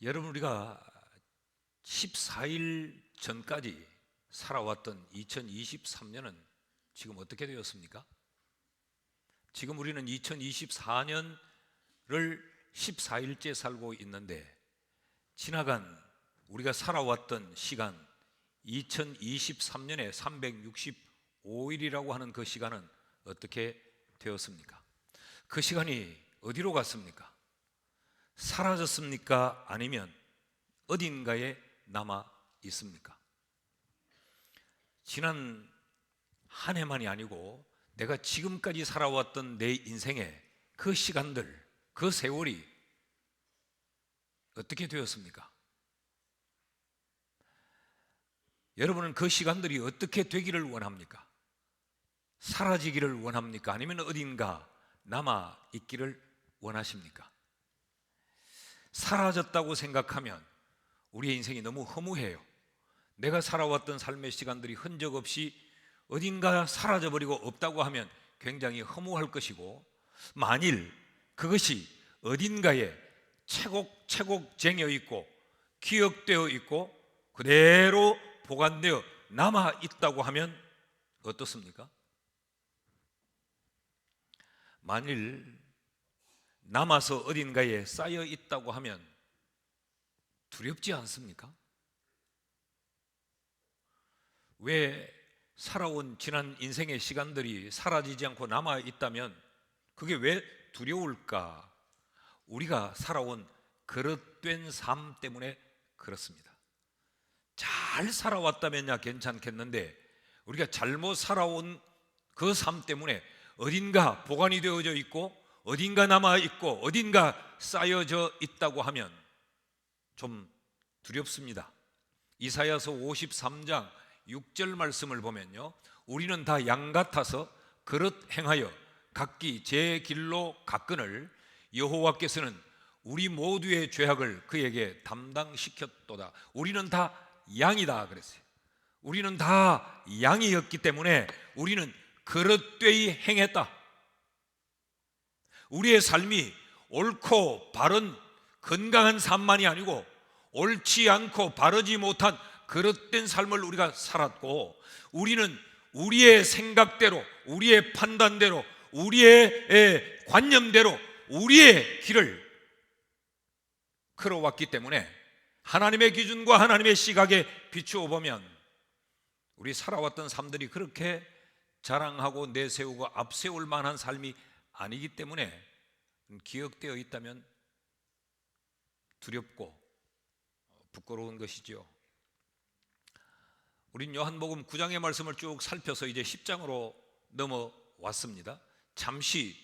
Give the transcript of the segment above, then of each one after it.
여러분, 우리가 14일 전까지 살아왔던 2023년은 지금 어떻게 되었습니까? 지금 우리는 2024년을 14일째 살고 있는데, 지나간 우리가 살아왔던 시간 2023년에 365일이라고 하는 그 시간은 어떻게 되었습니까? 그 시간이 어디로 갔습니까? 사라졌습니까? 아니면 어딘가에 남아 있습니까? 지난 한 해만이 아니고 내가 지금까지 살아왔던 내 인생의 그 시간들, 그 세월이 어떻게 되었습니까? 여러분은 그 시간들이 어떻게 되기를 원합니까? 사라지기를 원합니까? 아니면 어딘가 남아 있기를 원하십니까? 사라졌다고 생각하면 우리의 인생이 너무 허무해요. 내가 살아왔던 삶의 시간들이 흔적 없이 어딘가 사라져버리고 없다고 하면 굉장히 허무할 것이고, 만일 그것이 어딘가에 차곡차곡 쟁여 있고 기억되어 있고 그대로 보관되어 남아 있다고 하면 어떻습니까? 만일 남아서 어딘가에 쌓여 있다고 하면 두렵지 않습니까? 왜 살아온 지난 인생의 시간들이 사라지지 않고 남아 있다면 그게 왜 두려울까? 우리가 살아온 그릇된 삶 때문에 그렇습니다. 잘 살아왔다면야 괜찮겠는데, 우리가 잘못 살아온 그 삶 때문에 어딘가 보관이 되어져 있고 어딘가 남아 있고 어딘가 쌓여져 있다고 하면 좀 두렵습니다. 이사야서 53장 6절 말씀을 보면요, 우리는 다 양 같아서 그릇 행하여 각기 제 길로 갔거늘 여호와께서는 우리 모두의 죄악을 그에게 담당시켰도다. 우리는 다 양이다 그랬어요. 우리는 다 양이었기 때문에 우리는 그릇되이 행했다. 우리의 삶이 옳고 바른 건강한 삶만이 아니고 옳지 않고 바르지 못한 그릇된 삶을 우리가 살았고, 우리는 우리의 생각대로, 우리의 판단대로, 우리의 관념대로 우리의 길을 걸어왔기 때문에 하나님의 기준과 하나님의 시각에 비추어 보면 우리 살아왔던 삶들이 그렇게 자랑하고 내세우고 앞세울 만한 삶이 아니기 때문에 기억되어 있다면 두렵고 부끄러운 것이지요. 우린 요한복음 9장의 말씀을 쭉 살펴서 이제 10장으로 넘어왔습니다. 잠시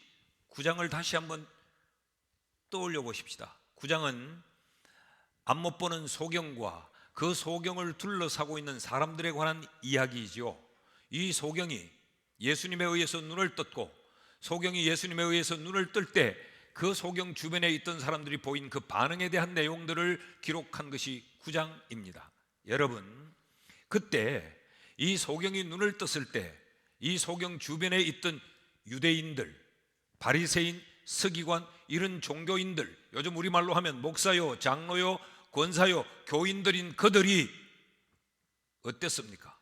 9장을 다시 한번 떠올려 보십시다. 9장은 앞 못 보는 소경과 그 소경을 둘러싸고 있는 사람들에 관한 이야기이지요. 이 소경이 예수님에 의해서 눈을 떴고, 소경이 예수님에 의해서 눈을 뜰 때 그 소경 주변에 있던 사람들이 보인 그 반응에 대한 내용들을 기록한 것이 9장입니다. 여러분, 그때 이 소경이 눈을 떴을 때 이 소경 주변에 있던 유대인들, 바리새인, 서기관, 이런 종교인들, 요즘 우리말로 하면 목사요, 장로요, 권사요, 교인들인 그들이 어땠습니까?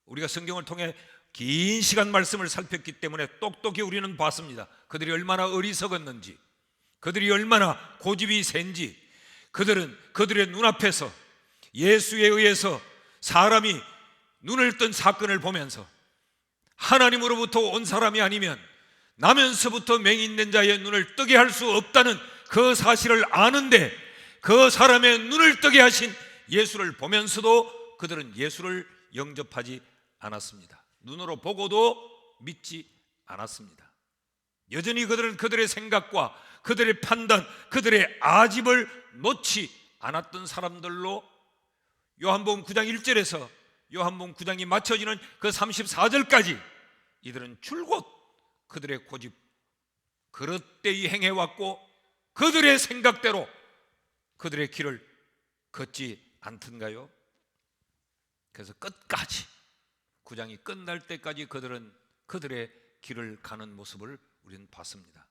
우리가 성경을 통해 긴 시간 말씀을 살폈기 때문에 똑똑히 우리는 봤습니다. 그들이 얼마나 어리석었는지, 그들이 얼마나 고집이 센지. 그들은 그들의 눈앞에서 예수에 의해서 사람이 눈을 뜬 사건을 보면서 하나님으로부터 온 사람이 아니면 나면서부터 맹인된 자의 눈을 뜨게 할 수 없다는 그 사실을 아는데, 그 사람의 눈을 뜨게 하신 예수를 보면서도 그들은 예수를 영접하지 않았습니다. 눈으로 보고도 믿지 않았습니다. 여전히 그들은 그들의 생각과 그들의 판단, 그들의 아집을 놓지 않았던 사람들로 요한복음 9장 1절에서 요한복음 9장이 맞춰지는 그 34절까지 이들은 줄곧 그들의 고집, 그릇되이 행해왔고 그들의 생각대로 그들의 길을 걷지 않던가요? 그래서 끝까지 9장이 끝날 때까지 그들은 그들의 길을 가는 모습을 우리는 봤습니다.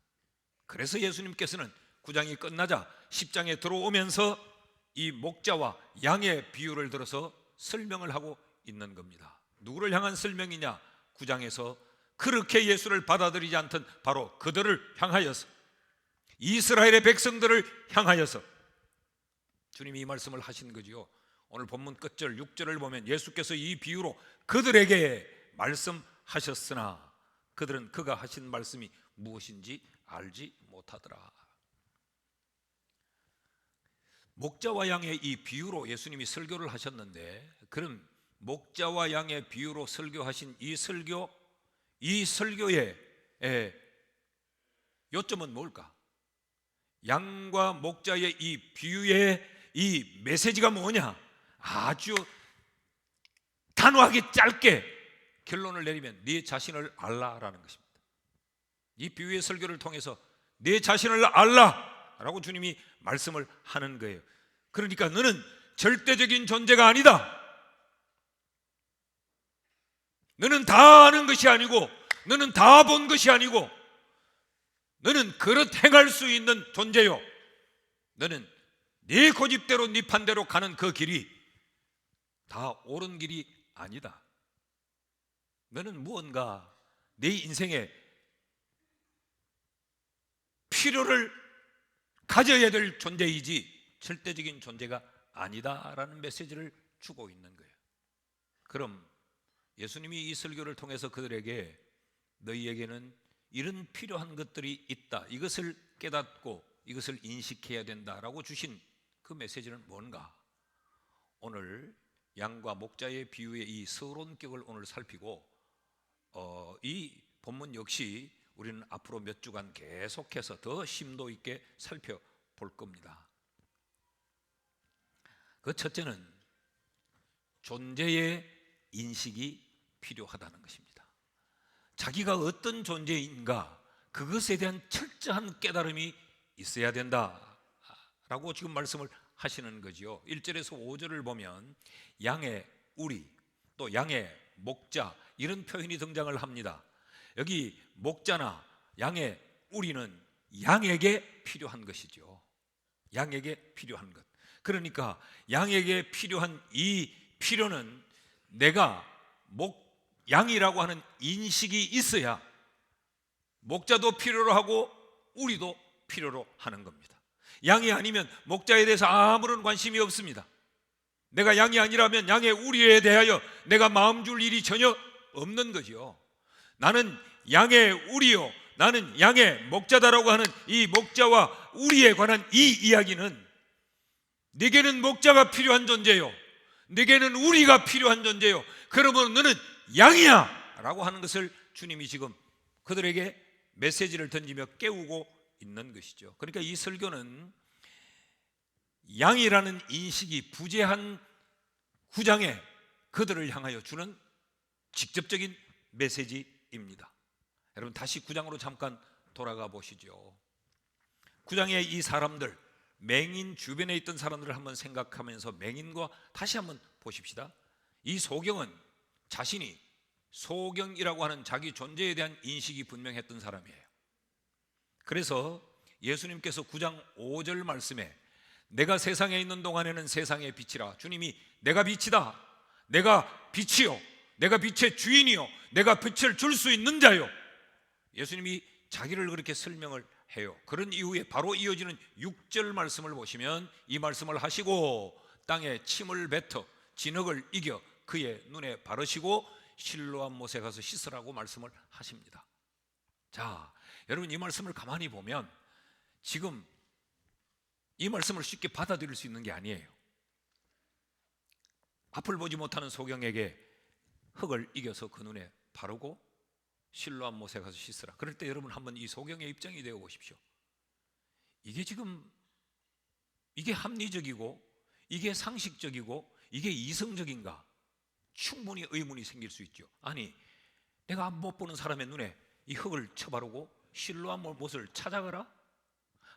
그래서 예수님께서는 9장이 끝나자 10장에 들어오면서 이 목자와 양의 비유를 들어서 설명을 하고 있는 겁니다. 누구를 향한 설명이냐? 9장에서 그렇게 예수를 받아들이지 않던 바로 그들을 향하여서, 이스라엘의 백성들을 향하여서 주님이 이 말씀을 하신 거지요. 오늘 본문 끝절 6절을 보면 예수께서 이 비유로 그들에게 말씀하셨으나 그들은 그가 하신 말씀이 무엇인지 알지 못하더라. 목자와 양의 이 비유로 예수님이 설교를 하셨는데, 그럼 목자와 양의 비유로 설교하신 이 설교의 요점은 뭘까? 양과 목자의 이 비유의 이 메시지가 뭐냐? 아주 단호하게 짧게 결론을 내리면 네 자신을 알라라는 것입니다. 이 비유의 설교를 통해서 네 자신을 알라라고 주님이 말씀을 하는 거예요. 그러니까 너는 절대적인 존재가 아니다. 너는 다 아는 것이 아니고, 너는 다 본 것이 아니고, 너는 그릇 행할 수 있는 존재요. 너는 네 고집대로 네 판대로 가는 그 길이 다 옳은 길이 아니다. 너는 무언가 네 인생에 필요를 가져야 될 존재이지 절대적인 존재가 아니다라는 메시지를 주고 있는 거예요. 그럼 예수님이 이 설교를 통해서 그들에게 너희에게는 이런 필요한 것들이 있다, 이것을 깨닫고 이것을 인식해야 된다라고 주신 그 메시지는 뭔가? 오늘 양과 목자의 비유의 이 서론격을 오늘 살피고 이 본문 역시 우리는 앞으로 몇 주간 계속해서 더 심도 있게 살펴볼 겁니다. 그 첫째는 존재의 인식이 필요하다는 것입니다. 자기가 어떤 존재인가, 그것에 대한 철저한 깨달음이 있어야 된다라고 지금 말씀을 하시는 거지요. 1절에서 5절을 보면 양의 우리, 또 양의 목자, 이런 표현이 등장을 합니다. 여기 목자나 양의 우리는 양에게 필요한 것이죠. 양에게 필요한 것. 그러니까 양에게 필요한 이 필요는 내가 양이라고 하는 인식이 있어야 목자도 필요로 하고 우리도 필요로 하는 겁니다. 양이 아니면 목자에 대해서 아무런 관심이 없습니다. 내가 양이 아니라면 양의 우리에 대하여 내가 마음 줄 일이 전혀 없는 거죠. 나는 양의 우리요, 나는 양의 목자다라고 하는 이 목자와 우리에 관한 이 이야기는 네게는 목자가 필요한 존재요, 네게는 우리가 필요한 존재요, 그러면 너는 양이야 라고 하는 것을 주님이 지금 그들에게 메시지를 던지며 깨우고 있는 것이죠. 그러니까 이 설교는 양이라는 인식이 부재한 9장에 그들을 향하여 주는 직접적인 메시지입니다. 여러분 다시 9장으로 잠깐 돌아가 보시죠. 9장의 이 사람들, 맹인 주변에 있던 사람들을 한번 생각하면서 맹인과 다시 한번 보십시다. 이 소경은 자신이 소경이라고 하는 자기 존재에 대한 인식이 분명했던 사람이에요. 그래서 예수님께서 9장 5절 말씀에 내가 세상에 있는 동안에는 세상의 빛이라, 주님이 내가 빛이다, 내가 빛이요, 내가 빛의 주인이요, 내가 빛을 줄 수 있는 자요, 예수님이 자기를 그렇게 설명을 해요. 그런 이후에 바로 이어지는 6절 말씀을 보시면 이 말씀을 하시고 땅에 침을 뱉어 진흙을 이겨 그의 눈에 바르시고 실로암 못에 가서 씻으라고 말씀을 하십니다. 자, 여러분 이 말씀을 가만히 보면 지금 이 말씀을 쉽게 받아들일 수 있는 게 아니에요. 앞을 보지 못하는 소경에게 흙을 이겨서 그 눈에 바르고 실로암 못에 가서 씻으라. 그럴 때 여러분 한번 이 소경의 입장이 되어 보십시오. 이게 지금 이게 합리적이고 이게 상식적이고 이게 이성적인가? 충분히 의문이 생길 수 있죠. 아니, 내가 못 보는 사람의 눈에 이 흙을 쳐바르고 실로암 못을 찾아가라?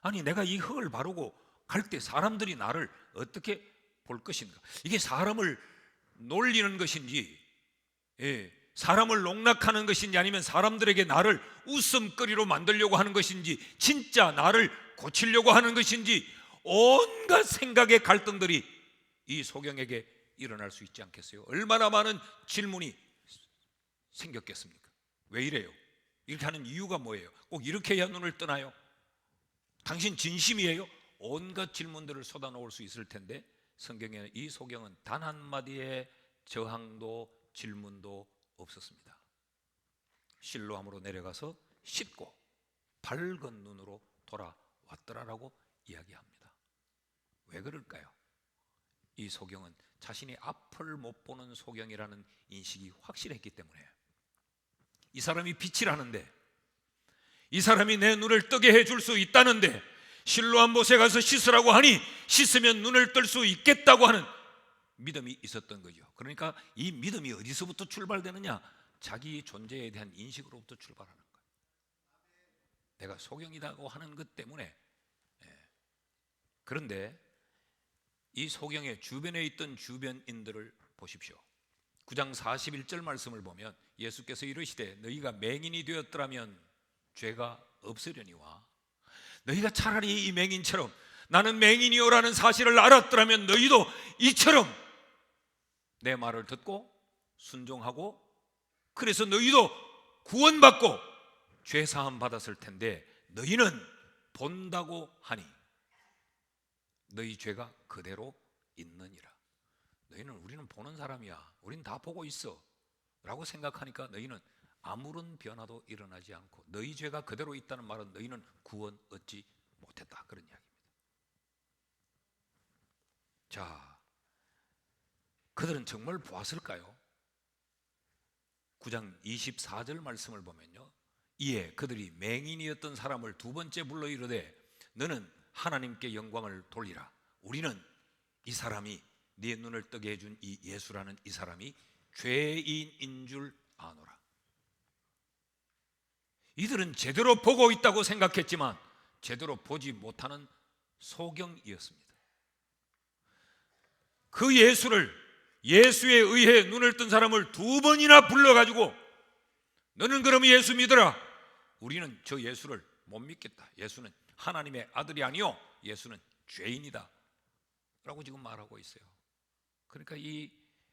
아니, 내가 이 흙을 바르고 갈 때 사람들이 나를 어떻게 볼 것인가? 이게 사람을 놀리는 것인지, 사람을 농락하는 것인지, 아니면 사람들에게 나를 웃음거리로 만들려고 하는 것인지, 진짜 나를 고치려고 하는 것인지, 온갖 생각의 갈등들이 이 소경에게 일어날 수 있지 않겠어요? 얼마나 많은 질문이 생겼겠습니까? 왜 이래요? 이렇게 하는 이유가 뭐예요? 꼭 이렇게 해야 눈을 뜨나요? 당신 진심이에요? 온갖 질문들을 쏟아놓을 수 있을 텐데 성경에는 이 소경은 단 한마디의 저항도 질문도 없었습니다. 실로암으로 내려가서 씻고 밝은 눈으로 돌아왔더라라고 이야기합니다. 왜 그럴까요? 이 소경은 자신이 앞을 못 보는 소경이라는 인식이 확실했기 때문에, 이 사람이 빛을 하는데, 이 사람이 내 눈을 뜨게 해줄 수 있다는데 실로암 못에 가서 씻으라고 하니 씻으면 눈을 뜰 수 있겠다고 하는 믿음이 있었던 거죠. 그러니까 이 믿음이 어디서부터 출발되느냐? 자기 존재에 대한 인식으로부터 출발하는 거예요. 내가 소경이라고 하는 것 때문에. 그런데 이 소경의 주변에 있던 주변인들을 보십시오. 9장 41절 말씀을 보면 예수께서 이르시되 너희가 맹인이 되었더라면 죄가 없으려니와 너희가 차라리 이 맹인처럼 나는 맹인이오라는 사실을 알았더라면 너희도 이처럼 내 말을 듣고 순종하고 그래서 너희도 구원받고 죄사함 받았을 텐데 너희는 본다고 하니 너희 죄가 그대로 있느니라. 너희는 우리는 보는 사람이야, 우린 다 보고 있어 라고 생각하니까 너희는 아무런 변화도 일어나지 않고 너희 죄가 그대로 있다는 말은 너희는 구원 얻지 못했다, 그런 이야기입니다. 자, 그들은 정말 보았을까요? 9장 24절 말씀을 보면요, 이에 그들이 맹인이었던 사람을 두 번째 불러 이르되 너는 하나님께 영광을 돌리라. 우리는 이 사람이 네 눈을 뜨게 해준 이 예수라는 이 사람이 죄인인 줄 아노라. 이들은 제대로 보고 있다고 생각했지만 제대로 보지 못하는 소경이었습니다. 그 예수에 의해 눈을 뜬 사람을 두 번이나 불러가지고 너는 그럼 예수 믿어라. 우리는 저 예수를 못 믿겠다. 예수는 하나님의 아들이 아니요 예수는 죄인이다 라고 지금 말하고 있어요. 그러니까 이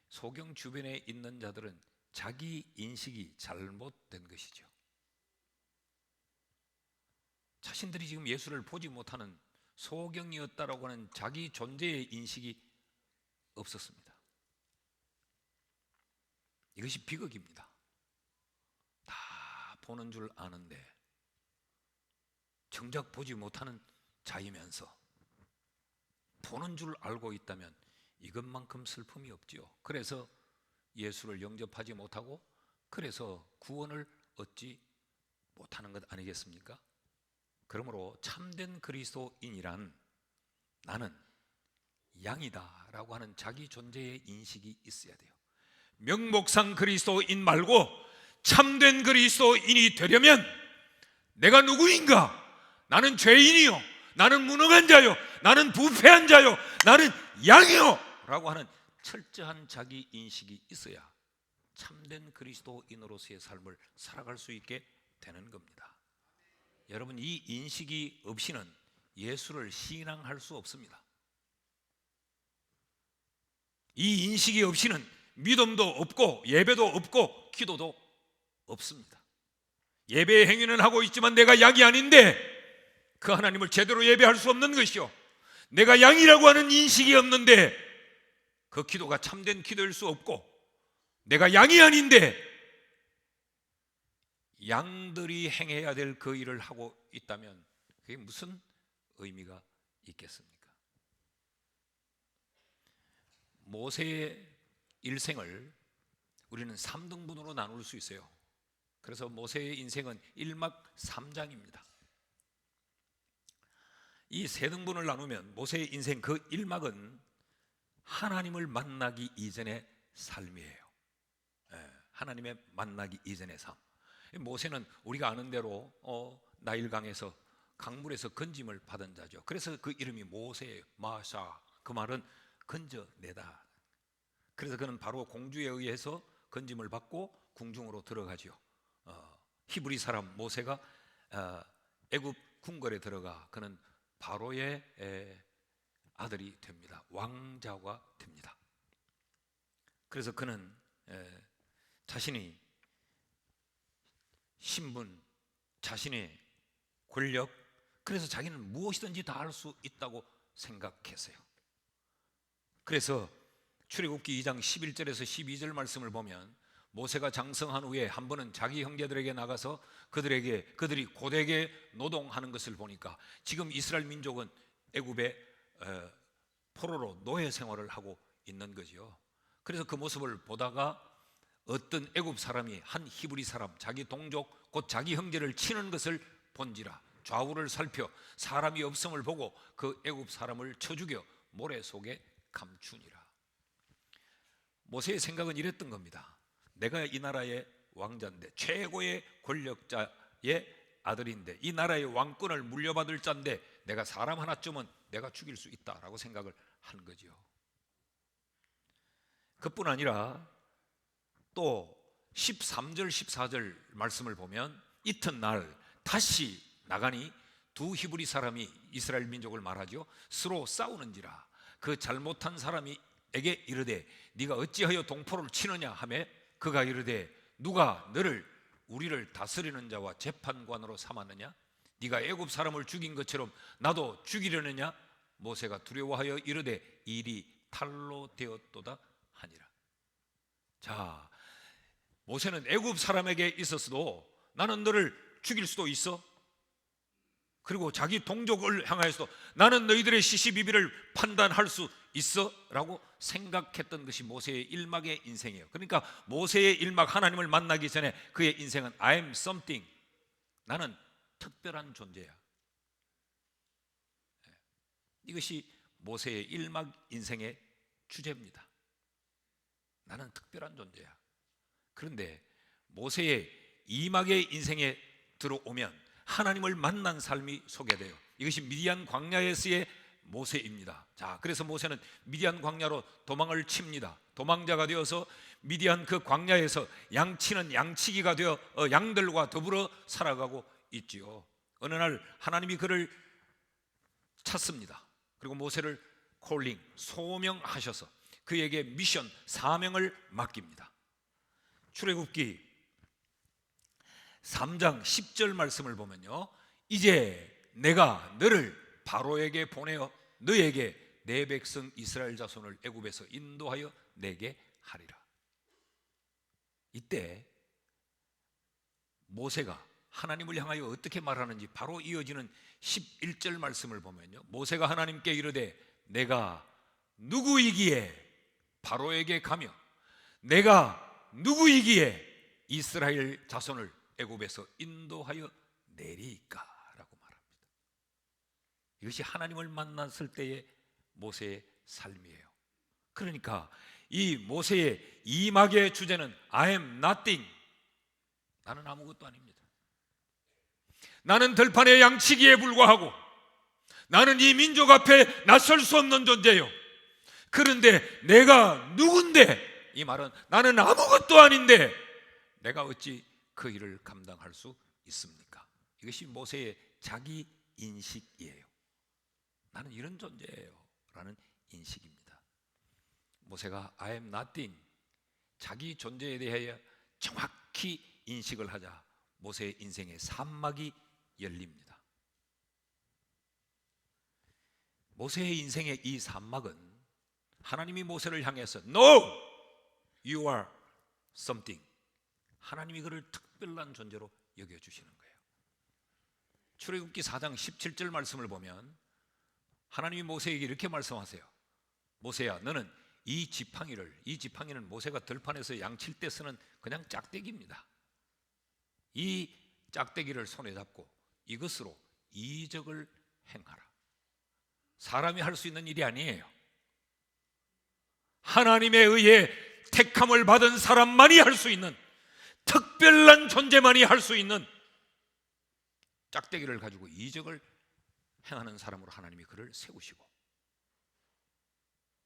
소경 주변에 있는 자들은 자기 인식이 잘못된 것이죠. 자신들이 지금 예수를 보지 못하는 소경이었다라고 하는 자기 존재의 인식이 없었습니다. 이것이 비극입니다. 다 보는 줄 아는데 정작 보지 못하는 자이면서 보는 줄 알고 있다면 이것만큼 슬픔이 없지요. 그래서 예수를 영접하지 못하고 그래서 구원을 얻지 못하는 것 아니겠습니까? 그러므로 참된 그리스도인이란 나는 양이다 라고 하는 자기 존재의 인식이 있어야 돼요. 명목상 그리스도인 말고 참된 그리스도인이 되려면 내가 누구인가? 나는 죄인이요, 나는 무능한 자요, 나는 부패한 자요, 나는 양이요 라고 하는 철저한 자기 인식이 있어야 참된 그리스도인으로서의 삶을 살아갈 수 있게 되는 겁니다. 여러분, 이 인식이 없이는 예수를 신앙할 수 없습니다. 이 인식이 없이는 믿음도 없고 예배도 없고 기도도 없습니다. 예배의 행위는 하고 있지만 내가 양이 아닌데 그 하나님을 제대로 예배할 수 없는 것이요, 내가 양이라고 하는 인식이 없는데 그 기도가 참된 기도일 수 없고, 내가 양이 아닌데 양들이 행해야 될 그 일을 하고 있다면 그게 무슨 의미가 있겠습니까? 모세의 일생을 우리는 3등분으로 나눌 수 있어요. 그래서 모세의 인생은 1막 3장입니다. 이 3등분을 나누면 모세의 인생 그 1막은 하나님을 만나기 이전의 삶이에요. 하나님의 만나기 이전의 삶. 모세는 우리가 아는 대로 나일강에서 강물에서 건짐을 받은 자죠. 그래서 그 이름이 모세예요. 마샤, 그 말은 건져내다. 그래서 그는 바로 공주에 의해서 건짐을 받고 궁중으로 들어가죠. 히브리 사람 모세가 애굽 궁궐에 들어가 그는 바로의 아들이 됩니다. 왕자가 됩니다. 그래서 그는 자신이 신분, 자신의 권력, 그래서 자기는 무엇이든지 다 할 수 있다고 생각했어요. 그래서 출애굽기 2장 11절에서 12절 말씀을 보면 모세가 장성한 후에 한 번은 자기 형제들에게 나가서 그들이 고되게 노동하는 것을 보니까 지금 이스라엘 민족은 애굽의 포로로 노예 생활을 하고 있는 거죠. 그래서 그 모습을 보다가 어떤 애굽 사람이 한 히브리 사람, 자기 동족 곧 자기 형제를 치는 것을 본지라 좌우를 살펴 사람이 없음을 보고 그 애굽 사람을 쳐 죽여 모래 속에 감추니라. 모세의 생각은 이랬던 겁니다. 내가 이 나라의 왕자인데, 최고의 권력자의 아들인데, 이 나라의 왕권을 물려받을 자인데 내가 사람 하나쯤은 내가 죽일 수 있다라고 생각을 한 거죠. 그뿐 아니라 또 13절 14절 말씀을 보면 이튿날 다시 나가니 두 히브리 사람이 이스라엘 민족을 말하죠. 서로 싸우는지라 그 잘못한 사람에게 이르되 네가 어찌하여 동포를 치느냐 하매 그가 이르되 누가 너를 우리를 다스리는 자와 재판관으로 삼았느냐? 네가 애굽 사람을 죽인 것처럼 나도 죽이려느냐? 모세가 두려워하여 이르되 일이 탈로 되었도다 하니라. 자, 모세는 애굽 사람에게 있었어도 나는 너를 죽일 수도 있어. 그리고 자기 동족을 향하여서도 나는 너희들의 시시비비를 판단할 수 있어 라고 생각했던 것이 모세의 일막의 인생이에요. 그러니까 모세의 일막, 하나님을 만나기 전에 그의 인생은 I am something, 나는 특별한 존재야. 이것이 모세의 일막 인생의 주제입니다. 나는 특별한 존재야. 그런데 모세의 이막의 인생에 들어오면 하나님을 만난 삶이 소개돼요. 이것이 미디안 광야에서의 모세입니다. 자, 그래서 모세는 미디안 광야로 도망을 칩니다. 도망자가 되어서 미디안 그 광야에서 양치는 양치기가 되어 양들과 더불어 살아가고 있지요. 어느 날 하나님이 그를 찾습니다. 그리고 모세를 콜링, 소명하셔서 그에게 미션, 사명을 맡깁니다. 출애굽기 3장 10절 말씀을 보면요, 이제 내가 너를 바로에게 보내어 너에게 내 백성 이스라엘 자손을 애굽에서 인도하여 내게 하리라. 이때 모세가 하나님을 향하여 어떻게 말하는지 바로 이어지는 11절 말씀을 보면요, 모세가 하나님께 이르되 내가 누구이기에 바로에게 가며 내가 누구이기에 이스라엘 자손을 애굽에서 인도하여 내리까 라고 말합니다. 이것이 하나님을 만났을 때의 모세의 삶이에요. 그러니까 이 모세의 이막의 주제는 I am nothing, 나는 아무것도 아닙니다. 나는 들판의 양치기에 불과하고 나는 이 민족 앞에 나설 수 없는 존재요. 그런데 내가 누군데, 이 말은 나는 아무것도 아닌데 내가 어찌 그 일을 감당할 수 있습니까? 이것이 모세의 자기 인식이에요. 나는 이런 존재예요 라는 인식입니다. 모세가 I am nothing, 자기 존재에 대하여 정확히 인식을 하자 모세의 인생의 산막이 열립니다. 모세의 인생의 이 산막은 하나님이 모세를 향해서 No, you are something, 하나님이 그를 특별한 존재로 여겨주시는 거예요. 출애굽기 4장 17절 말씀을 보면 하나님이 모세에게 이렇게 말씀하세요. 모세야, 너는 이 지팡이는 모세가 들판에서 양칠 때 쓰는 그냥 짝대기입니다. 이 짝대기를 손에 잡고 이것으로 이적을 행하라. 사람이 할 수 있는 일이 아니에요. 하나님에 의해 택함을 받은 사람만이 할 수 있는, 특별한 존재만이 할 수 있는 짝대기를 가지고 이적을 행하는 사람으로 하나님이 그를 세우시고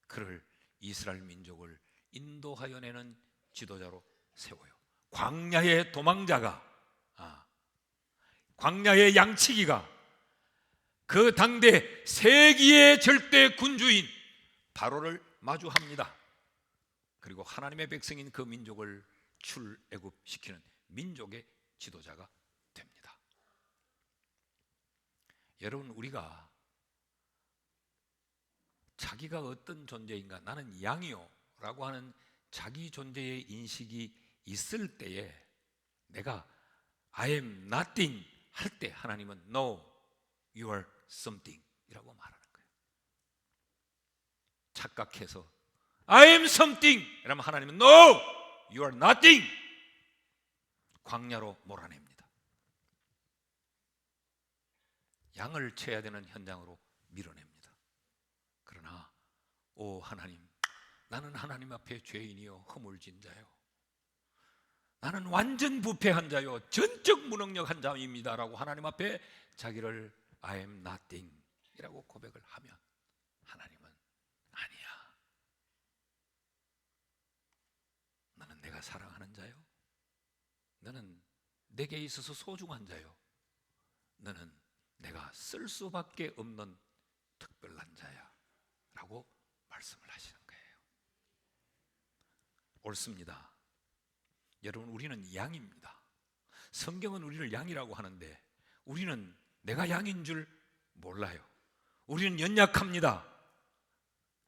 그를 이스라엘 민족을 인도하여 내는 지도자로 세워요. 광야의 도망자가, 광야의 양치기가 그 당대 세기의 절대 군주인 바로를 마주합니다. 그리고 하나님의 백성인 그 민족을 출애굽시키는 민족의 지도자가 됩니다. 여러분, 우리가 자기가 어떤 존재인가, 나는 양이요 라고 하는 자기 존재의 인식이 있을 때에 내가 I am nothing 할 때 하나님은 No, you are something 이라고 말하는 거예요. 착각해서 I am something 이러면 하나님은 No, you are nothing 광야로 몰아냅니다. 양을 쳐야 되는 현장으로 밀어냅니다. 그러나 오 하나님, 나는 하나님 앞에 죄인이요 허물진 자요, 나는 완전 부패한 자요 전적 무능력한 자입니다 라고 하나님 앞에 자기를 I am nothing 이라고 고백을 하면 하나님은 아니야, 너는 내가 사랑하는 자요, 너는 내게 있어서 소중한 자요, 너는 내가 쓸 수밖에 없는 특별한 자야 라고 말씀을 하시는 거예요. 옳습니다. 여러분, 우리는 양입니다. 성경은 우리를 양이라고 하는데 우리는 내가 양인 줄 몰라요. 우리는 연약합니다.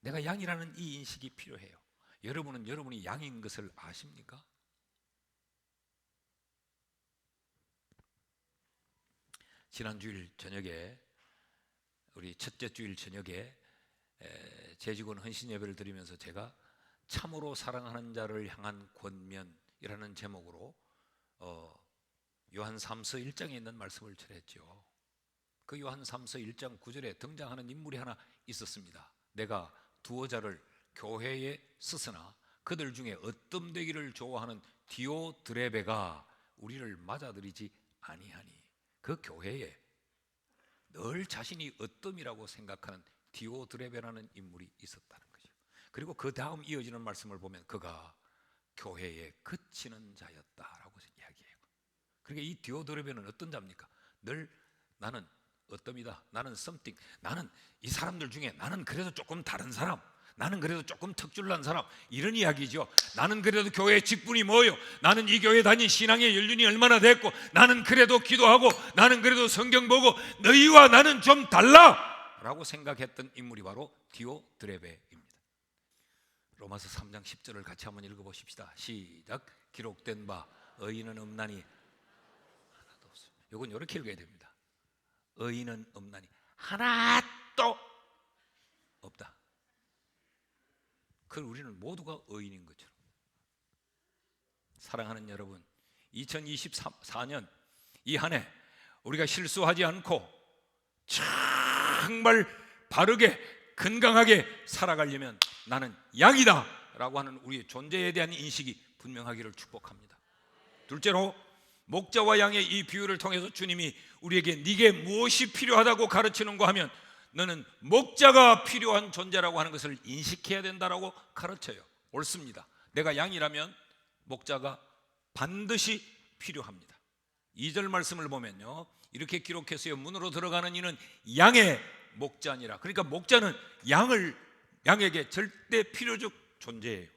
내가 양이라는 이 인식이 필요해요. 여러분은 여러분이 양인 것을 아십니까? 지난 주일 저녁에, 우리 첫째 주일 저녁에 재직원 헌신 예배를 드리면서 제가 참으로 사랑하는 자를 향한 권면이라는 제목으로 요한 3서 1장에 있는 말씀을 전했죠. 그 요한 3서 1장 9절에 등장하는 인물이 하나 있었습니다. 내가 두어 자를 교회에 쓰으나 그들 중에 어뜸되기를 좋아하는 디오드레베가 우리를 맞아들이지 아니하니, 그 교회에 늘 자신이 어뜸이라고 생각하는 디오드레베라는 인물이 있었다는 거죠. 그리고 그 다음 이어지는 말씀을 보면 그가 교회에 그치는 자였다라고 이야기해요. 그러니까 이 디오드레베는 어떤 자입니까? 늘 나는 어뜸이다, 나는 something, 나는 이 사람들 중에 나는 그래도 조금 다른 사람, 나는 그래도 조금 특출난 사람, 이런 이야기죠. 나는 그래도 교회의 직분이 뭐요, 나는 이 교회 다닌 신앙의 연륜이 얼마나 됐고, 나는 그래도 기도하고, 나는 그래도 성경 보고, 너희와 나는 좀 달라 라고 생각했던 인물이 바로 디오드레베입니다. 로마서 3장 10절을 같이 한번 읽어보십시다. 시작. 기록된 바 의인은 없나니 하나도 없습니다. 이건 이렇게 읽어야 됩니다. 의인은 없나니 하나도 없다. 그 우리는 모두가 의인인 것처럼. 사랑하는 여러분, 2024년 이 한 해 우리가 실수하지 않고 정말 바르게 건강하게 살아가려면 나는 양이다 라고 하는 우리의 존재에 대한 인식이 분명하기를 축복합니다. 둘째로, 목자와 양의 이 비유를 통해서 주님이 우리에게 네게 무엇이 필요하다고 가르치는가 하면 너는 목자가 필요한 존재라고 하는 것을 인식해야 된다라고 가르쳐요. 옳습니다. 내가 양이라면 목자가 반드시 필요합니다. 2절 말씀을 보면요, 이렇게 기록했어요. 문으로 들어가는 이는 양의 목자니라. 그러니까 목자는 양에게 절대 필요적 존재예요.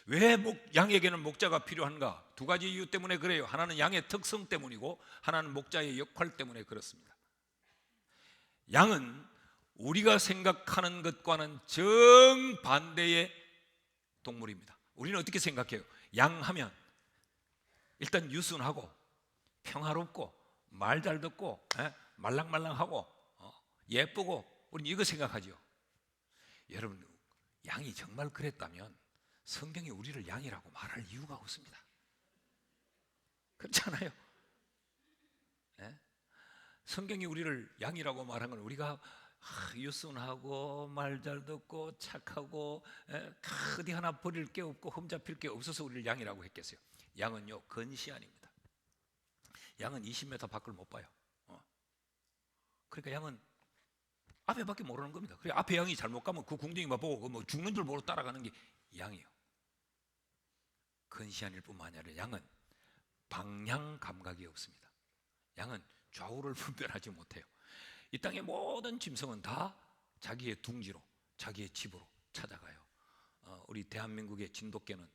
왜 양에게는 목자가 필요한가? 두 가지 이유 때문에 그래요. 하나는 양의 특성 때문이고 하나는 목자의 역할 때문에 그렇습니다. 양은 우리가 생각하는 것과는 정반대의 동물입니다. 우리는 어떻게 생각해요? 양 하면 일단 유순하고 평화롭고 말 잘 듣고 말랑말랑하고 예쁘고, 우리는 이거 생각하죠. 여러분, 양이 정말 그랬다면 성경이 우리를 양이라고 말할 이유가 없습니다. 그렇잖아요. 성경이 우리를 양이라고 말한 건 우리가 유순하고 말 잘 듣고 착하고 어디 하나 버릴 게 없고 흠잡힐 게 없어서 우리를 양이라고 했겠어요. 양은요, 근시안입니다. 양은 20m 밖을 못 봐요. 그러니까 양은 앞에밖에 모르는 겁니다. 그래, 앞에 양이 잘못 가면 그 궁둥이만 보고 뭐 죽는 줄 모르고 따라가는 게 양이에요. 근시안일 뿐만 아니라 양은 방향 감각이 없습니다. 양은 좌우를 분별하지 못해요. 이 땅의 모든 짐승은 다 자기의 둥지로, 자기의 집으로 찾아가요. 우리 대한민국의 진돗개는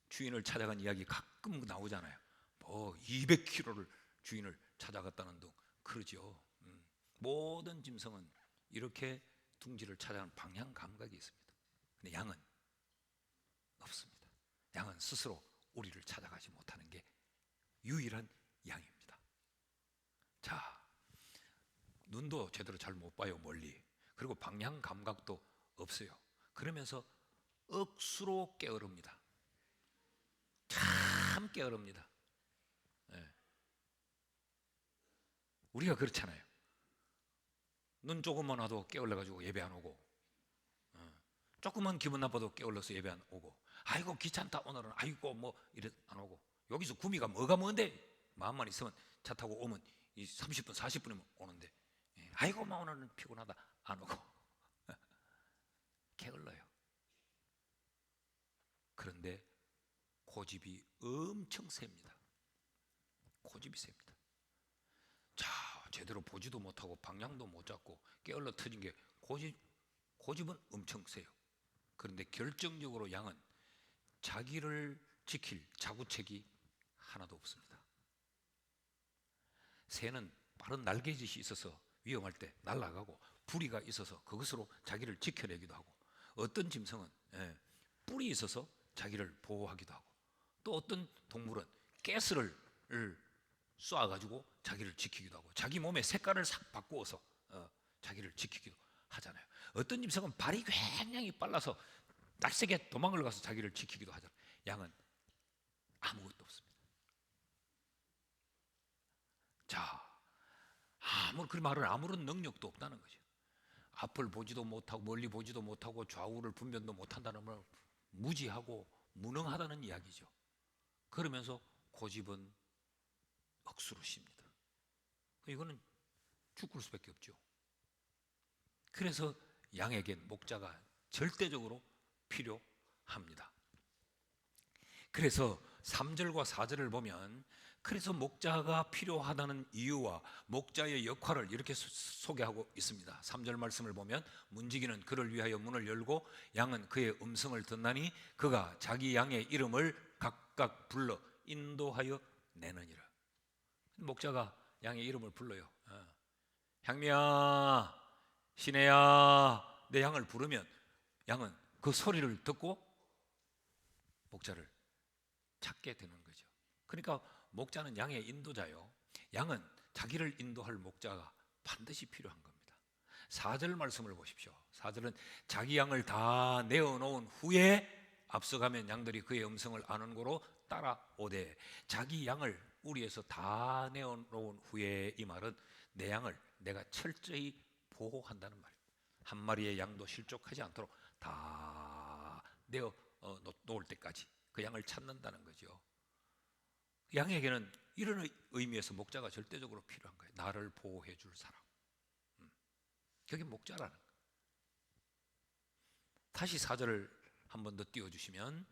주인을 찾아간 이야기 가끔 나오잖아요. 뭐 200km를 주인을 찾아갔다는 등 그러죠. 모든 짐승은 이렇게 둥지를 찾아가는 방향 감각이 있습니다. 근데 양은 없습니다. 양은 스스로 우리를 찾아가지 못하는 게 유일한 양입니다. 자, 눈도 제대로 잘 못 봐요, 멀리. 그리고 방향 감각도 없어요. 그러면서 억수로 게으릅니다. 참 게으릅니다. 우리가 그렇잖아요. 눈 조금만 와도 깨어나가지고 예배 안 오고, 조금만 기분 나빠도 깨어나서 예배 안 오고, 아이고 귀찮다 오늘은, 아이고 뭐 이래 안 오고, 여기서 구미가 뭐가 뭔데 마음만 있으면 차 타고 오면 이 30분 40분이면 오는데, 아이고 뭐 오늘은 피곤하다 안 오고 게을러요. 그런데 고집이 엄청 셉니다. 고집이 셉니다. 자, 제대로 보지도 못하고 방향도 못 잡고 깨어러 터진 게 고집은 엄청 세요. 그런데 결정적으로 양은 자기를 지킬 자구책이 하나도 없습니다. 새는 빠른 날개짓이 있어서 위험할 때 날아가고, 부리가 있어서 그것으로 자기를 지켜내기도 하고, 어떤 짐승은 뿔이 있어서 자기를 보호하기도 하고, 또 어떤 동물은 가스를 쏴가지고 자기를 지키기도 하고, 자기 몸의 색깔을 싹 바꾸어서 자기를 지키기도 하잖아요. 어떤 짐승은 발이 굉장히 빨라서 날쌔게 도망을 가서 자기를 지키기도 하잖아요. 양은 아무것도 없습니다. 자, 그 말은 아무런 능력도 없다는 거죠. 앞을 보지도 못하고 멀리 보지도 못하고 좌우를 분별도 못한다는 말, 무지하고 무능하다는 이야기죠. 그러면서 고집은 억수로 씁니다. 이거는 죽을 수밖에 없죠. 그래서 양에겐 목자가 절대적으로 필요합니다. 그래서 3절과 4절을 보면, 그래서 목자가 필요하다는 이유와 목자의 역할을 이렇게 소개하고 있습니다. 3절 말씀을 보면, 문지기는 그를 위하여 문을 열고 양은 그의 음성을 듣나니 그가 자기 양의 이름을 각각 불러 인도하여 내느니라. 목자가 양의 이름을 불러요. 향미야, 시내야, 내 양을 부르면 양은 그 소리를 듣고 목자를 찾게 되는 거죠. 그러니까 목자는 양의 인도자요. 양은 자기를 인도할 목자가 반드시 필요한 겁니다. 4절 말씀을 보십시오. 4절은 자기 양을 다 내어놓은 후에 앞서가면 양들이 그의 음성을 아는 고로 따라오되, 자기 양을 우리에서 다 내어놓은 후에, 이 말은 내 양을 내가 철저히 보호한다는 말이에요. 한 마리의 양도 실족하지 않도록 다 내어 놓을 때까지 그 양을 찾는다는 거죠. 양에게는 이런 의미에서 목자가 절대적으로 필요한 거예요. 나를 보호해 줄 사람. 그게 목자라는 거예요. 다시 4절을 한 번 더 띄워주시면,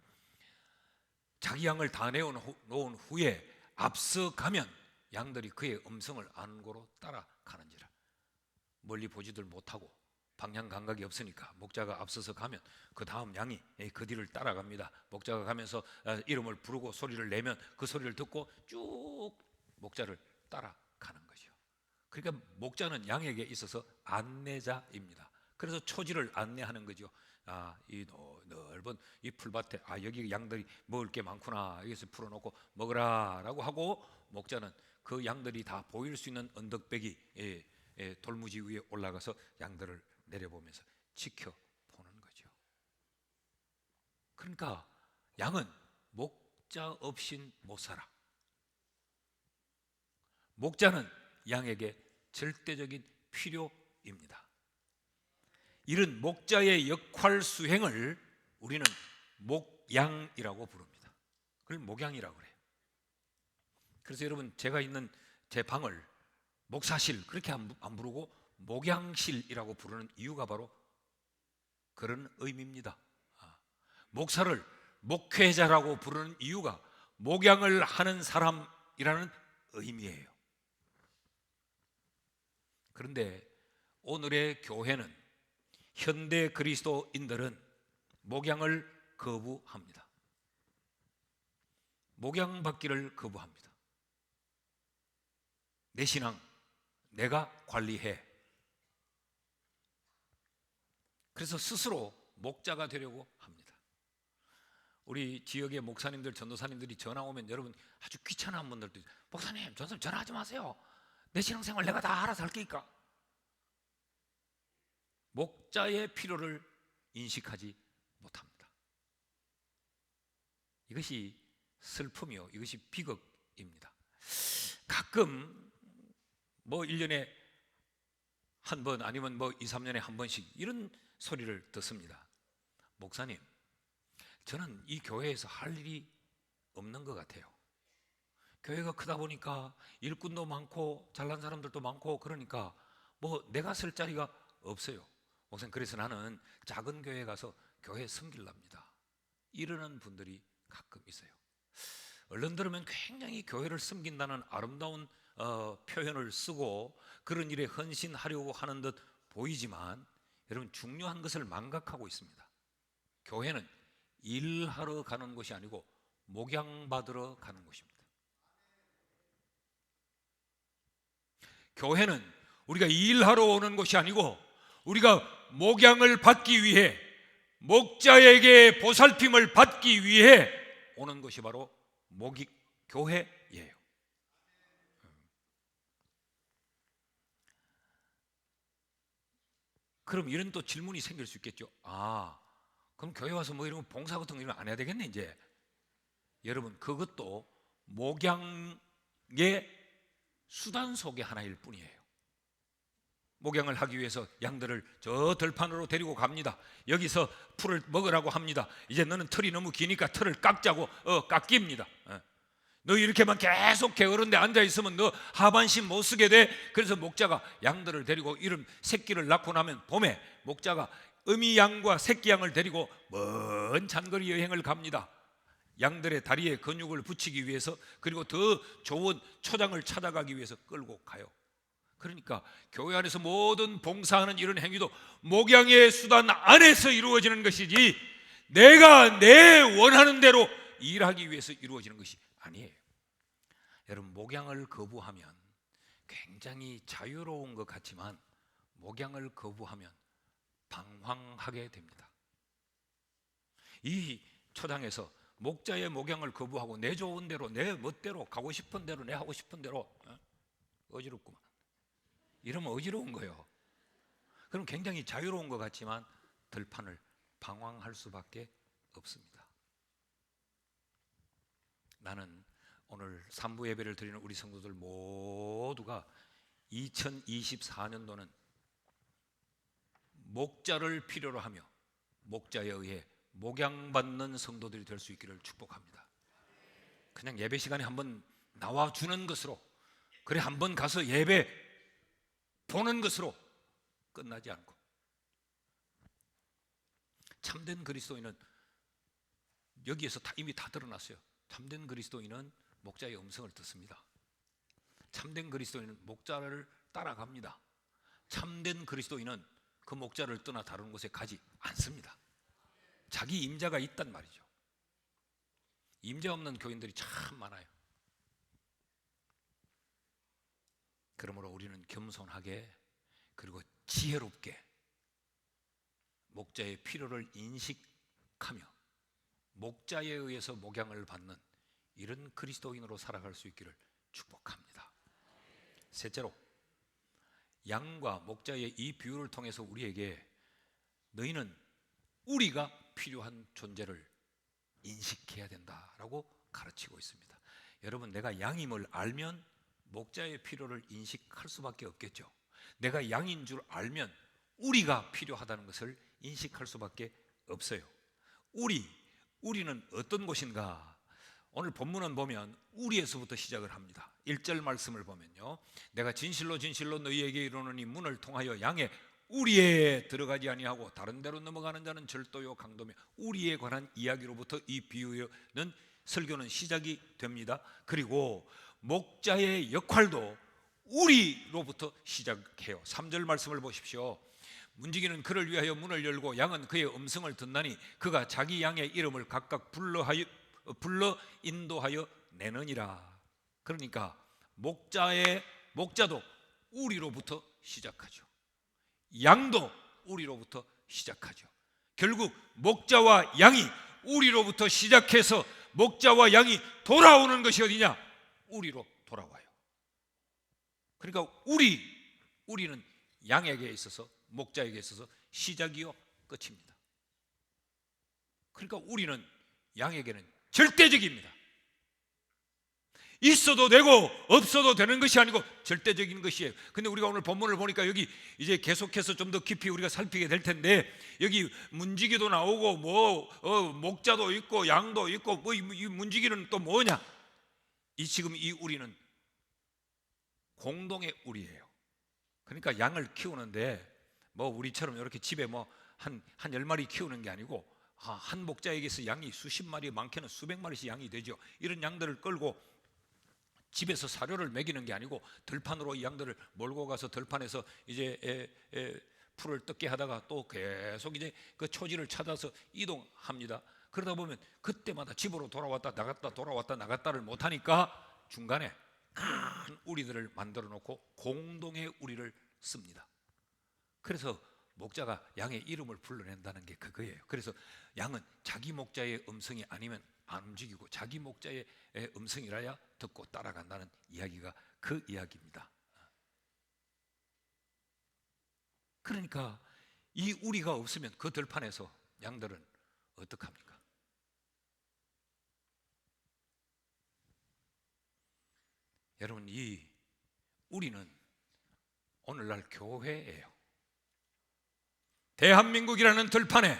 자기 양을 다 내어놓은 후에 앞서가면 양들이 그의 음성을 아는 고로 따라가는지라. 멀리 보지들 못하고 방향 감각이 없으니까 목자가 앞서서 가면 그 다음 양이 그 뒤를 따라갑니다. 목자가 가면서 이름을 부르고 소리를 내면 그 소리를 듣고 쭉 목자를 따라가는 거죠. 그러니까 목자는 양에게 있어서 안내자입니다. 그래서 초지를 안내하는 거죠. 이 넓은 이 풀밭에 여기 양들이 먹을 게 많구나, 여기서 풀어놓고 먹으라라고 하고, 목자는 그 양들이 다 보일 수 있는 언덕배기 돌무지 위에 올라가서 양들을 내려보면서 지켜보는 거죠. 그러니까 양은 목자 없인 못 살아. 목자는 양에게 절대적인 필요입니다. 이런 목자의 역할 수행을 우리는 목양이라고 부릅니다. 그걸 목양이라고 그래요. 그래서 여러분, 제가 있는 제 방을 목사실 그렇게 안 부르고 목양실이라고 부르는 이유가 바로 그런 의미입니다. 목사를 목회자라고 부르는 이유가 목양을 하는 사람이라는 의미예요. 그런데 오늘의 교회는, 현대 그리스도인들은 목양을 거부합니다. 목양받기를 거부합니다. 내 신앙 내가 관리해. 그래서 스스로 목자가 되려고 합니다. 우리 지역의 목사님들, 전도사님들이 전화 오면 여러분 아주 귀찮아한 분들도, 목사님 전화하지 마세요. 내 신앙생활 내가 다 알아서 할 테니까. 목자의 필요를 인식하지 못합니다. 이것이 슬픔이요, 이것이 비극입니다. 가끔 1년에 한 번, 아니면 2, 3년에 한 번씩 이런 소리를 듣습니다. 목사님, 저는 이 교회에서 할 일이 없는 것 같아요. 교회가 크다 보니까 일꾼도 많고 잘난 사람들도 많고 그러니까 내가 쓸 자리가 없어요. 목사님, 그래서 나는 작은 교회에 가서 교회 섬기랍니다. 이러는 분들이 가끔 있어요. 얼른 들으면 굉장히 교회를 섬긴다는 아름다운 표현을 쓰고 그런 일에 헌신하려고 하는 듯 보이지만, 여러분 중요한 것을 망각하고 있습니다. 교회는 일하러 가는 것이 아니고 목양받으러 가는 것입니다. 교회는 우리가 일하러 오는 것이 아니고 우리가 목양을 받기 위해, 목자에게 보살핌을 받기 위해 오는 것이 바로 교회예요. 그럼 이런 또 질문이 생길 수 있겠죠. 그럼 교회 와서 이런 봉사 같은 거 이런 안 해야 되겠네 이제. 여러분, 그것도 목양의 수단 속의 하나일 뿐이에요. 목양을 하기 위해서 양들을 저 들판으로 데리고 갑니다. 여기서 풀을 먹으라고 합니다. 이제 너는 털이 너무 기니까 털을 깎자고 깎입니다. 너 이렇게만 계속 게으른 데 앉아있으면 너 하반신 못 쓰게 돼. 그래서 목자가 양들을 데리고 이런 새끼를 낳고 나면 봄에 목자가 어미 양과 새끼 양을 데리고 먼 장거리 여행을 갑니다. 양들의 다리에 근육을 붙이기 위해서, 그리고 더 좋은 초장을 찾아가기 위해서 끌고 가요. 그러니까 교회 안에서 모든 봉사하는 이런 행위도 목양의 수단 안에서 이루어지는 것이지, 내가 내 원하는 대로 일하기 위해서 이루어지는 것이 아니에요. 여러분, 목양을 거부하면 굉장히 자유로운 것 같지만 목양을 거부하면 방황하게 됩니다. 이 초장에서 목자의 목양을 거부하고 내 좋은 대로, 내 멋대로, 가고 싶은 대로, 내 하고 싶은 대로, 어지럽구만. 이러면 어지러운 거예요. 그럼 굉장히 자유로운 것 같지만 들판을 방황할 수밖에 없습니다. 나는 오늘 3부 예배를 드리는 우리 성도들 모두가 2024년도는 목자를 필요로 하며 목자에 의해 목양받는 성도들이 될 수 있기를 축복합니다. 그냥 예배 시간에 한번 나와주는 것으로, 그래 한번 가서 예배 보는 것으로 끝나지 않고, 참된 그리스도인은 여기에서 이미 다 드러났어요. 참된 그리스도인은 목자의 음성을 듣습니다. 참된 그리스도인은 목자를 따라갑니다. 참된 그리스도인은 그 목자를 떠나 다른 곳에 가지 않습니다. 자기 임자가 있단 말이죠. 임자 없는 교인들이 참 많아요. 그러므로 우리는 겸손하게, 그리고 지혜롭게 목자의 필요를 인식하며 목자에 의해서 목양을 받는 이런 그리스도인으로 살아갈 수 있기를 축복합니다. 셋째로, 양과 목자의 이 비유를 통해서 우리에게 너희는 우리가 필요한 존재를 인식해야 된다라고 가르치고 있습니다. 여러분, 내가 양임을 알면 목자의 필요를 인식할 수밖에 없겠죠. 내가 양인 줄 알면 우리가 필요하다는 것을 인식할 수밖에 없어요. 우리는 어떤 곳인가? 오늘 본문은 보면 우리에서부터 시작을 합니다. 1절 말씀을 보면요, 내가 진실로 진실로 너희에게 이르노니 문을 통하여 양의 우리에 들어가지 아니하고 다른 데로 넘어가는 자는 절도요 강도며, 우리에 관한 이야기로부터 이 비유는, 설교는 시작이 됩니다. 그리고 목자의 역할도 우리로부터 시작해요. 3절 말씀을 보십시오. 문지기는 그를 위하여 문을 열고 양은 그의 음성을 듣나니 그가 자기 양의 이름을 각각 불러 인도하여 내느니라. 그러니까 목자도 우리로부터 시작하죠. 양도 우리로부터 시작하죠. 결국 목자와 양이 우리로부터 시작해서 목자와 양이 돌아오는 것이 어디냐? 우리로 돌아와요. 그러니까 우리는 양에게 있어서, 목자에게 있어서 시작이요 끝입니다. 그러니까 우리는 양에게는 절대적입니다. 있어도 되고 없어도 되는 것이 아니고 절대적인 것이에요. 근데 우리가 오늘 본문을 보니까 여기 이제 계속해서 좀 더 깊이 우리가 살피게 될 텐데, 여기 문지기도 나오고 목자도 있고 양도 있고 이 문지기는 또 뭐냐? 지금 이 우리는 공동의 우리예요. 그러니까 양을 키우는데 우리처럼 이렇게 집에 한 10마리 키우는 게 아니고 한 목자에게서 양이 수십 마리, 많게는 수백 마리씩 양이 되죠. 이런 양들을 끌고 집에서 사료를 먹이는 게 아니고 들판으로 이 양들을 몰고 가서 들판에서 이제 풀을 뜯게 하다가 또 계속 이제 그 초지를 찾아서 이동합니다. 그러다 보면 그때마다 집으로 돌아왔다 나갔다 돌아왔다 나갔다를 못하니까 중간에 큰 우리들을 만들어 놓고 공동의 우리를 씁니다. 그래서 목자가 양의 이름을 불러낸다는 게 그거예요. 그래서 양은 자기 목자의 음성이 아니면 안 움직이고 자기 목자의 음성이라야 듣고 따라간다는 이야기가 그 이야기입니다. 그러니까 이 우리가 없으면 그 들판에서 양들은 어떡합니까? 여러분, 이 우리는 오늘날 교회예요. 대한민국이라는 들판에,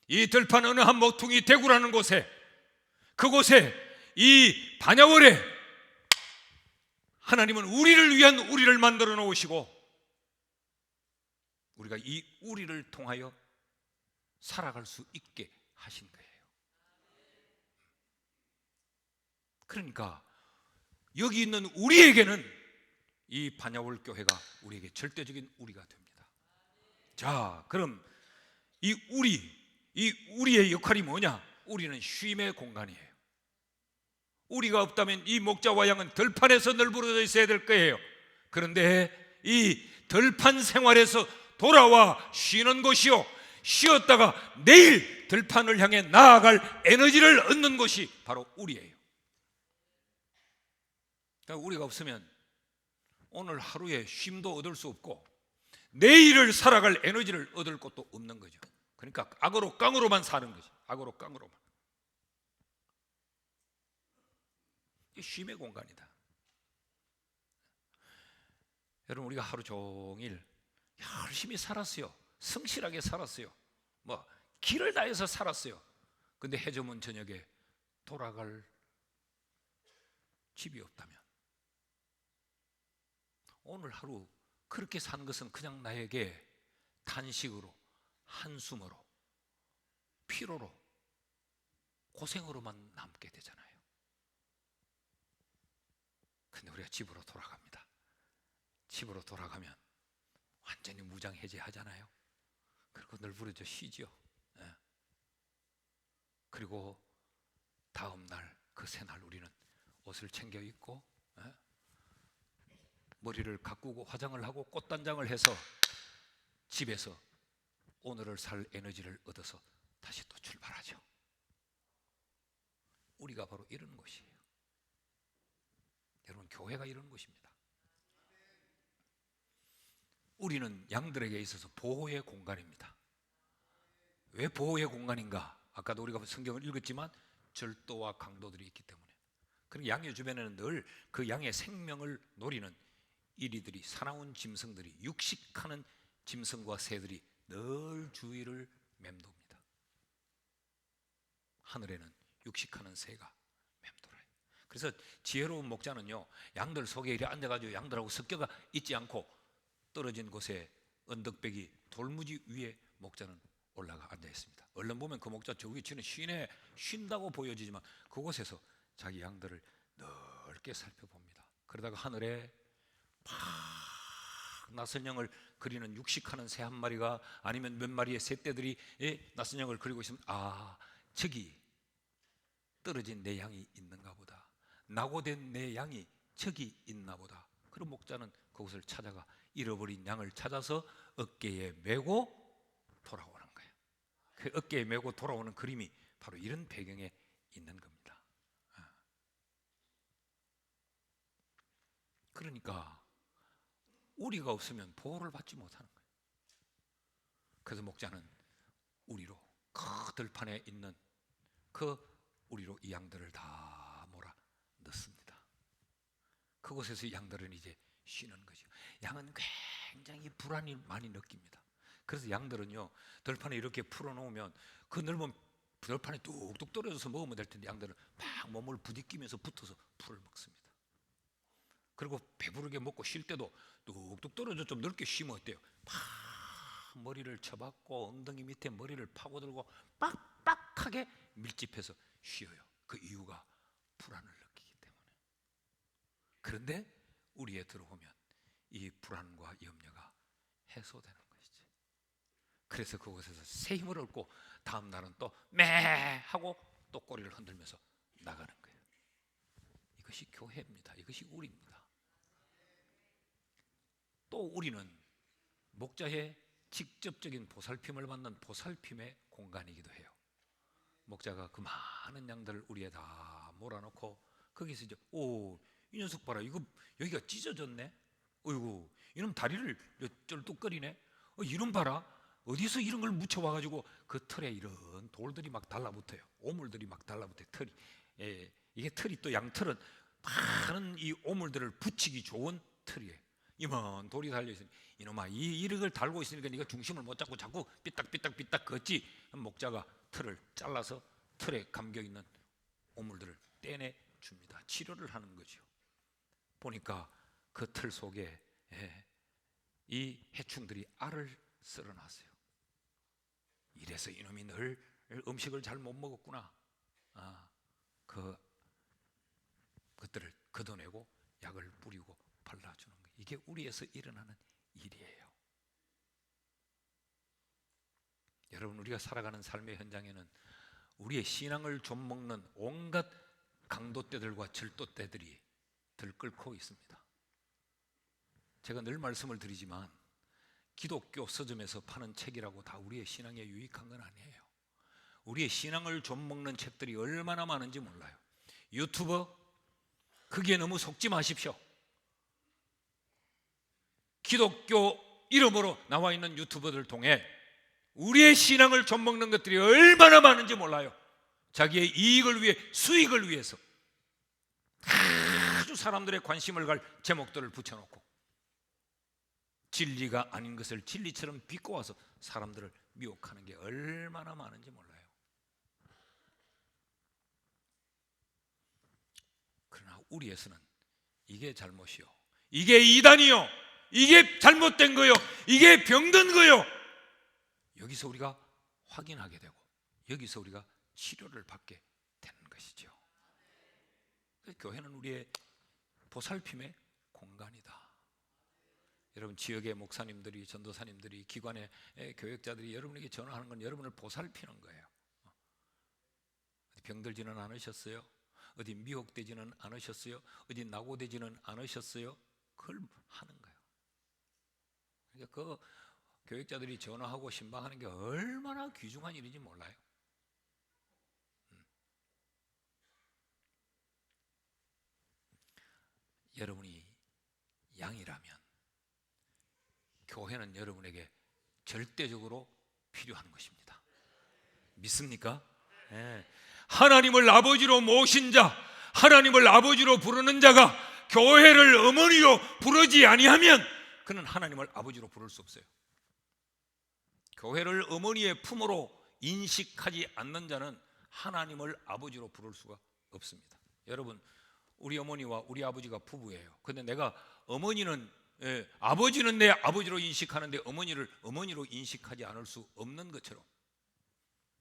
이 들판 어느 한 모퉁이 대구라는 곳에, 그곳에 이 반야월에 하나님은 우리를 위한 우리를 만들어 놓으시고 우리가 이 우리를 통하여 살아갈 수 있게 하신 거예요. 그러니까 여기 있는 우리에게는 이 반야월 교회가 우리에게 절대적인 우리가 됩니다. 자, 그럼 이 우리의 역할이 뭐냐? 우리는 쉼의 공간이에요. 우리가 없다면 이 목자와 양은 들판에서 널브러져 있어야 될 거예요. 그런데 이 들판 생활에서 돌아와 쉬는 곳이요, 쉬었다가 내일 들판을 향해 나아갈 에너지를 얻는 곳이 바로 우리예요. 그러니까 우리가 없으면 오늘 하루에 쉼도 얻을 수 없고 내일을 살아갈 에너지를 얻을 것도 없는 거죠. 그러니까 악으로 깡으로만 사는 거지. 악으로 깡으로만. 이 쉼의 공간이다. 여러분, 우리가 하루 종일 열심히 살았어요. 성실하게 살았어요. 길을 다해서 살았어요. 근데 해저문 저녁에 돌아갈 집이 없다면, 오늘 하루 그렇게 산 것은 그냥 나에게 탄식으로, 한숨으로, 피로로, 고생으로만 남게 되잖아요. 근데 우리가 집으로 돌아갑니다. 집으로 돌아가면 완전히 무장해제하잖아요. 그리고 널브러져 쉬죠. 그리고 다음 날, 그 새날 우리는 옷을 챙겨 입고 머리를 가꾸고 화장을 하고 꽃단장을 해서 집에서 오늘을 살 에너지를 얻어서 다시 또 출발하죠. 우리가 바로 이런 것이에요. 여러분, 교회가 이런 것입니다. 우리는 양들에게 있어서 보호의 공간입니다. 왜 보호의 공간인가? 아까도 우리가 성경을 읽었지만 절도와 강도들이 있기 때문에. 그리고 양의 주변에는 늘 그 양의 생명을 노리는 이리들이, 사나운 짐승들이, 육식하는 짐승과 새들이 늘 주위를 맴돕니다. 하늘에는 육식하는 새가 맴돌아요. 그래서 지혜로운 목자는요, 양들 속에 이렇게 앉아가지고 양들하고 섞여가 있지 않고 떨어진 곳에 언덕배기 돌무지 위에 목자는 올라가 앉아 있습니다. 얼른 보면 그 목자 저 위치는 쉰다고 보여지지만 그곳에서 자기 양들을 넓게 살펴봅니다. 그러다가 하늘에 낯선 형을 그리는 육식하는 새 한 마리가 아니면 몇 마리의 새떼들이 낯선 형을 그리고 있으면 저기 떨어진 내 양이 있는가 보다, 낙오된 내 양이 저기 있나 보다. 그럼 목자는 그곳을 찾아가 잃어버린 양을 찾아서 어깨에 메고 돌아오는 거예요. 그 어깨에 메고 돌아오는 그림이 바로 이런 배경에 있는 겁니다. 그러니까 우리가 없으면 보호를 받지 못하는 거예요. 그래서 목자는 우리로, 그 들판에 있는 그 우리로 이 양들을 다 몰아 넣습니다. 그곳에서 양들은 이제 쉬는 거죠. 양은 굉장히 불안이 많이 느낍니다. 그래서 양들은요, 들판에 이렇게 풀어놓으면 그 넓은 들판에 뚝뚝 떨어져서 먹으면 될 텐데 양들은 막 몸을 부딪히면서 붙어서 풀을 먹습니다. 그리고 배부르게 먹고 쉴 때도 뚝뚝 떨어져 좀 넓게 쉬면 어때요? 막 머리를 쳐박고 엉덩이 밑에 머리를 파고들고 빡빡하게 밀집해서 쉬어요. 그 이유가 불안을 느끼기 때문에. 그런데 우리에 들어오면 이 불안과 염려가 해소되는 것이지. 그래서 그곳에서 새 힘을 얻고 다음 날은 또 매 하고 또 꼬리를 흔들면서 나가는 거예요. 이것이 교회입니다. 이것이 우리입니다. 또 우리는 목자의 직접적인 보살핌을 받는 보살핌의 공간이기도 해요. 목자가 그 많은 양들을 우리에 다 몰아놓고 거기서 이제 이 녀석 봐라, 이거 여기가 찢어졌네. 어이구, 이놈 다리를 쩔뚝거리네. 이놈 봐라, 어디서 이런 걸 묻혀와가지고 그 털에 이런 돌들이 막 달라붙어요. 오물들이 막 달라붙어요. 털이. 이게 털이 또 양털은 많은 이 오물들을 붙이기 좋은 털이에요. 이만 돌이 달려있으니 이놈아, 이걸 달고 있으니까 네가 중심을 못 잡고 자꾸 삐딱삐딱 걷지. 목자가 털을 잘라서 털에 감겨있는 오물들을 떼내 줍니다. 치료를 하는 거죠. 보니까 그 털 속에 이 해충들이 알을 썰어놨어요. 이래서 이놈이 늘 음식을 잘 못 먹었구나. 그것들을 걷어내고 약을 뿌리고 발라주는 거예요. 이게 우리에서 일어나는 일이에요. 여러분, 우리가 살아가는 삶의 현장에는 우리의 신앙을 좀 먹는 온갖 강도떼들과 절도떼들이 들끓고 있습니다. 제가 늘 말씀을 드리지만 기독교 서점에서 파는 책이라고 다 우리의 신앙에 유익한 건 아니에요. 우리의 신앙을 좀 먹는 책들이 얼마나 많은지 몰라요. 유튜버, 거기에 너무 속지 마십시오. 기독교 이름으로 나와 있는 유튜버들 통해 우리의 신앙을 좀 먹는 것들이 얼마나 많은지 몰라요. 자기의 이익을 위해, 수익을 위해서 아주 사람들의 관심을 갈 제목들을 붙여놓고 진리가 아닌 것을 진리처럼 비꼬아서 사람들을 미혹하는 게 얼마나 많은지 몰라요. 그러나 우리에서는 이게 잘못이요, 이게 이단이요, 이게 잘못된 거요, 이게 병든 거요, 여기서 우리가 확인하게 되고 여기서 우리가 치료를 받게 되는 것이죠. 교회는 우리의 보살핌의 공간이다. 여러분, 지역의 목사님들이, 전도사님들이, 기관의 교역자들이 여러분에게 전화하는 건 여러분을 보살피는 거예요. 병들지는 않으셨어요? 어디 미혹되지는 않으셨어요? 어디 낙오되지는 않으셨어요? 그걸 하는 거예요. 그러니까 그 교역자들이 전화하고 신방하는 게 얼마나 귀중한 일인지 몰라요. 여러분이 양이라면 교회는 여러분에게 절대적으로 필요한 것입니다. 믿습니까? 네. 하나님을 아버지로 모신 자, 하나님을 아버지로 부르는 자가 교회를 어머니로 부르지 아니하면 그는 하나님을 아버지로 부를 수 없어요. 교회를 어머니의 품으로 인식하지 않는 자는 하나님을 아버지로 부를 수가 없습니다. 여러분, 우리 어머니와 우리 아버지가 부부예요. 근데 내가 아버지는 내 아버지로 인식하는데 어머니를 어머니로 인식하지 않을 수 없는 것처럼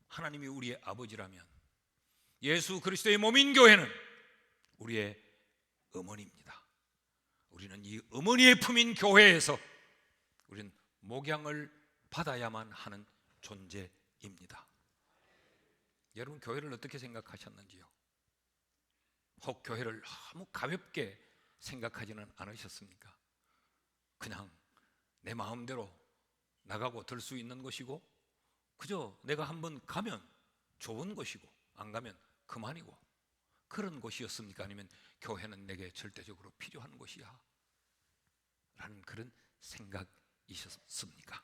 하나님이 우리의 아버지라면 예수 그리스도의 몸인 교회는 우리의 어머니입니다. 우리는 이 어머니의 품인 교회에서 우리는 목양을 받아야만 하는 존재입니다. 여러분, 교회를 어떻게 생각하셨는지요? 혹 교회를 너무 가볍게 생각하지는 않으셨습니까? 그냥 내 마음대로 나가고 들 수 있는 것이고, 그저 내가 한번 가면 좋은 것이고 안 가면 그만이고, 그런 곳이었습니까? 아니면 교회는 내게 절대적으로 필요한 곳이야 라는 그런 생각이셨습니까?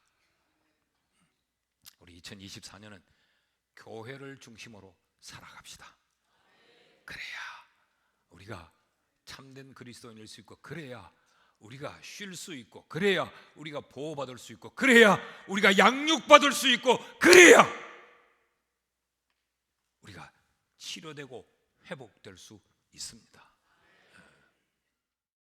우리 2024년은 교회를 중심으로 살아갑시다. 그래야 우리가 참된 그리스도인일 수 있고, 그래야 우리가 쉴 수 있고, 그래야 우리가 보호받을 수 있고, 그래야 우리가 양육받을 수 있고, 그래야 우리가 치료되고 회복될 수 있습니다.